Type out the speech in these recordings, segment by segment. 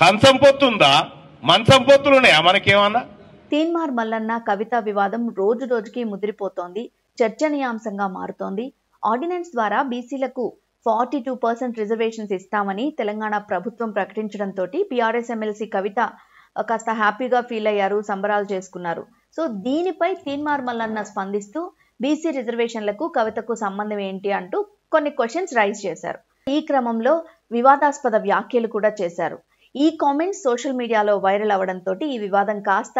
కంచం పొత్తుందా, మంచం పొత్తులున్నాయా మనకేమన్నా? తీన్మార్ మల్లన్న కవిత వివాదం రోజు రోజుకి ముదిరిపోతోంది, చర్చనీయాంశంగా మారుతోంది. ఆర్డినెన్స్ ద్వారా బీసీలకు 42% రిజర్వేషన్స్ ఇస్తామని తెలంగాణ ప్రభుత్వం ప్రకటించడంతో బీఆర్ఎస్ ఎమ్మెల్సీ కవిత కాస్త హ్యాపీగా ఫీల్ అయ్యారు, సంబరాలు చేసుకున్నారు. సో దీనిపై తీన్మార్ మల్లన్న స్పందిస్తూ బీసీ రిజర్వేషన్లకు కవితకు సంబంధం ఏంటి అంటూ కొన్ని క్వశ్చన్స్ రైజ్ చేశారు. ఈ క్రమంలో వివాదాస్పద వ్యాఖ్యలు కూడా చేశారు. ఈ కామెంట్స్ సోషల్ మీడియాలో వైరల్ అవడంతో ఈ వివాదం కాస్త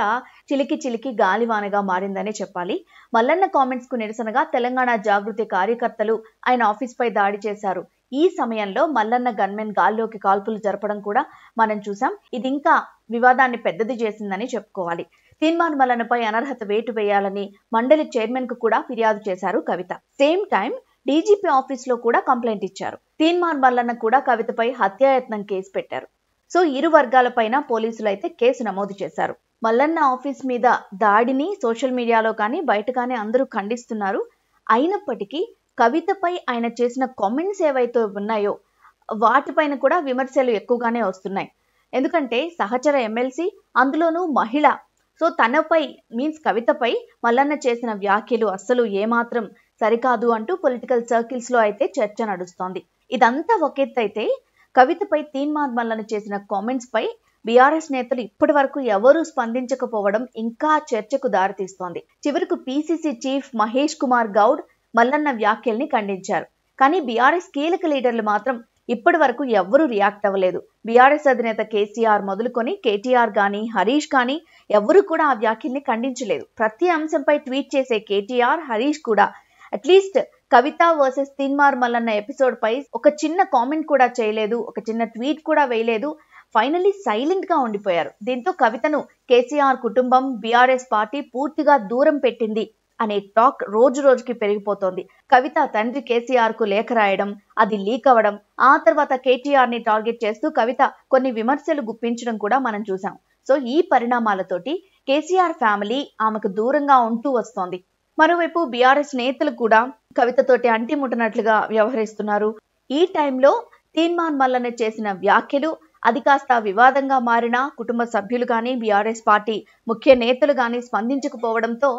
చిలికి గాలివానగా మారిందనే చెప్పాలి. మల్లన్న కామెంట్స్ కు నిరసనగా తెలంగాణ జాగృతి కార్యకర్తలు ఆయన ఆఫీస్ పై దాడి చేశారు. ఈ సమయంలో మల్లన్న గన్మెన్ గాల్లోకి కాల్పులు జరపడం కూడా మనం చూసాం. ఇది ఇంకా వివాదాన్ని పెద్దది చేసిందని చెప్పుకోవాలి. తీన్మార్ మల్లన్నపై అనర్హత వేటు వేయాలని మండలి చైర్మన్ కు కూడా ఫిర్యాదు చేశారు కవిత. సేమ్ టైం డీజీపీ ఆఫీస్ లో కూడా కంప్లైంట్ ఇచ్చారు. తీన్మార్ మల్లన్న కూడా కవితపై హత్యాయత్నం కేసు పెట్టారు. సో ఇరు వర్గాలపైన పోలీసులు అయితే కేసు నమోదు చేశారు. మల్లన్న ఆఫీస్ మీద దాడిని సోషల్ మీడియాలో కానీ బయట కానీ అందరూ ఖండిస్తున్నారు. అయినప్పటికీ కవితపై ఆయన చేసిన కామెంట్స్ ఏవైతే ఉన్నాయో వాటిపైన కూడా విమర్శలు ఎక్కువగానే వస్తున్నాయి. ఎందుకంటే సహచర ఎమ్మెల్సీ, అందులోనూ మహిళ. సో తనపై కవితపై మల్లన్న చేసిన వ్యాఖ్యలు అస్సలు ఏమాత్రం సరికాదు అంటూ పొలిటికల్ సర్కిల్స్ లో అయితే చర్చ నడుస్తోంది. ఇదంతా ఒకెత్తైతే కవితపై తీన్మార్ మల్లన్న చేసిన కామెంట్స్ పై బీఆర్ఎస్ నేతలు ఇప్పటి వరకు ఎవరూ స్పందించకపోవడం ఇంకా చర్చకు దారితీస్తోంది. చివరకు పీసీసీ చీఫ్ మహేష్ కుమార్ గౌడ్ మల్లన్న వ్యాఖ్యల్ని ఖండించారు. కానీ బీఆర్ఎస్ కీలక లీడర్లు మాత్రం ఇప్పటి వరకు ఎవ్వరూ రియాక్ట్ అవ్వలేదు. బీఆర్ఎస్ అధినేత కేసీఆర్ మొదలుకొని కేటీఆర్ కానీ హరీష్ కానీ ఎవరు కూడా ఆ వ్యాఖ్యల్ని ఖండించలేదు. ప్రతి అంశంపై ట్వీట్ చేసే కేటీఆర్, హరీష్ కూడా అట్లీస్ట్ కవిత వర్సెస్ తీన్మార్ మల్లన్న ఎపిసోడ్ పై ఒక చిన్న కామెంట్ కూడా చేయలేదు, ఒక చిన్న ట్వీట్ కూడా వేయలేదు. ఫైనల్లీ సైలెంట్ గా ఉండిపోయారు. దీంతో కవితను కేసీఆర్ కుటుంబం, బీఆర్ఎస్ పార్టీ పూర్తిగా దూరం పెట్టింది అనే టాక్ రోజు రోజుకి పెరిగిపోతోంది. కవిత తండ్రి కేసీఆర్ కు లేఖ రాయడం, అది లీక్ అవ్వడం, ఆ తర్వాత కేటీఆర్ ని టార్గెట్ చేస్తూ కవిత కొన్ని విమర్శలు గుప్పించడం కూడా మనం చూసాం. సో ఈ పరిణామాలతోటి కేసీఆర్ ఫ్యామిలీ ఆమెకు దూరంగా ఉంటూ వస్తోంది. మరోవైపు బీఆర్ఎస్ నేతలు కూడా కవితతోటి అంటిముట్టనట్లుగా వ్యవహరిస్తున్నారు. ఈ టైంలో తీన్మార్ మల్లన్న చేసిన వ్యాఖ్యలు అది కాస్త వివాదంగా మారినా కుటుంబ సభ్యులు కానీ బీఆర్ఎస్ పార్టీ ముఖ్య నేతలు కానీ స్పందించకపోవడంతో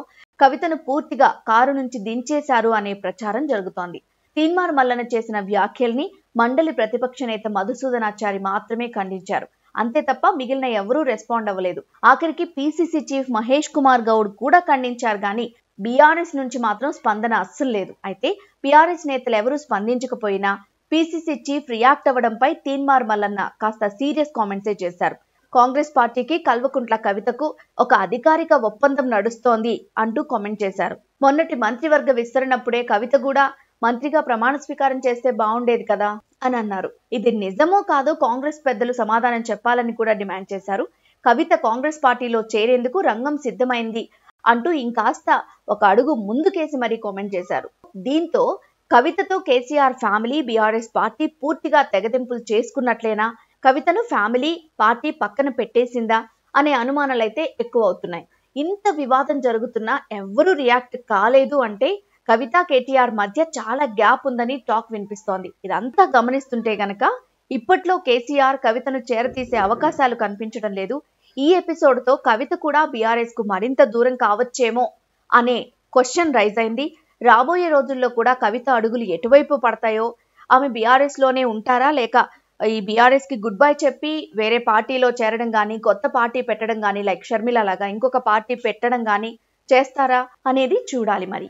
కవితను పూర్తిగా కారు నుంచి దించేశారు అనే ప్రచారం జరుగుతోంది. తీన్మార్ మల్లన్న చేసిన వ్యాఖ్యల్ని మండలి ప్రతిపక్ష నేత మధుసూదనాచారి మాత్రమే ఖండించారు. అంతే తప్ప మిగిలిన ఎవరూ రెస్పాండ్ అవ్వలేదు. ఆఖరికి పీసీసీ చీఫ్ మహేష్ కుమార్ గౌడ్ కూడా ఖండించారు కానీ బీఆర్ఎస్ నుంచి మాత్రం స్పందన అస్సలు లేదు. అయితే బీఆర్ఎస్ నేతలు ఎవరూ స్పందించకపోయినా పీసీసీ చీఫ్ రియాక్ట్ అవ్వడంపై తీన్మార్ మల్లన్న కాస్త సీరియస్ కామెంట్సే చేశారు. కాంగ్రెస్ పార్టీకి కల్వకుంట్ల కవితకు ఒక అధికారిక ఒప్పందం నడుస్తోంది అంటూ కామెంట్ చేశారు. మొన్నటి మంత్రివర్గ విస్తరణప్పుడే కవిత కూడా మంత్రిగా ప్రమాణ స్వీకారం చేస్తే బాగుండేది కదా అని అన్నారు. ఇది నిజమో కాదో కాంగ్రెస్ పెద్దలు సమాధానం చెప్పాలని కూడా డిమాండ్ చేశారు. కవిత కాంగ్రెస్ పార్టీలో చేరేందుకు రంగం సిద్ధమైంది అంటూ ఇంకాస్త ఒక అడుగు ముందుకేసి మరీ కామెంట్ చేశారు. దీంతో కవితతో కేసీఆర్ ఫ్యామిలీ, బీఆర్ఎస్ పార్టీ పూర్తిగా తెగదెంపులు చేసుకున్నట్లేనా, కవితను ఫ్యామిలీ పార్టీ పక్కన పెట్టేసిందా అనే అనుమానాలైతే ఎక్కువ అవుతున్నాయి. ఇంత వివాదం జరుగుతున్నా ఎవ్వరూ రియాక్ట్ కాలేదు అంటే కవిత, కేటీఆర్ మధ్య చాలా గ్యాప్ ఉందని టాక్ వినిపిస్తోంది. ఇదంతా గమనిస్తుంటే గనక ఇప్పట్లో కేసీఆర్ కవితను చేరతీసే అవకాశాలు కనిపించడం లేదు. ఈ ఎపిసోడ్ తో కవిత కూడా బీఆర్ఎస్ కు మరింత దూరం కావచ్చేమో అనే క్వశ్చన్ రైజ్ అయింది. రాబోయే రోజుల్లో కూడా కవిత అడుగులు ఎటువైపు పడతాయో, ఆమె బీఆర్ఎస్ లోనే ఉంటారా లేక ఈ బీఆర్ఎస్ కి గుడ్ బై చెప్పి వేరే పార్టీలో చేరడం కానీ, కొత్త పార్టీ పెట్టడం కానీ, లైక్ షర్మిల లాగా ఇంకొక పార్టీ పెట్టడం కానీ చేస్తారా అనేది చూడాలి మరి.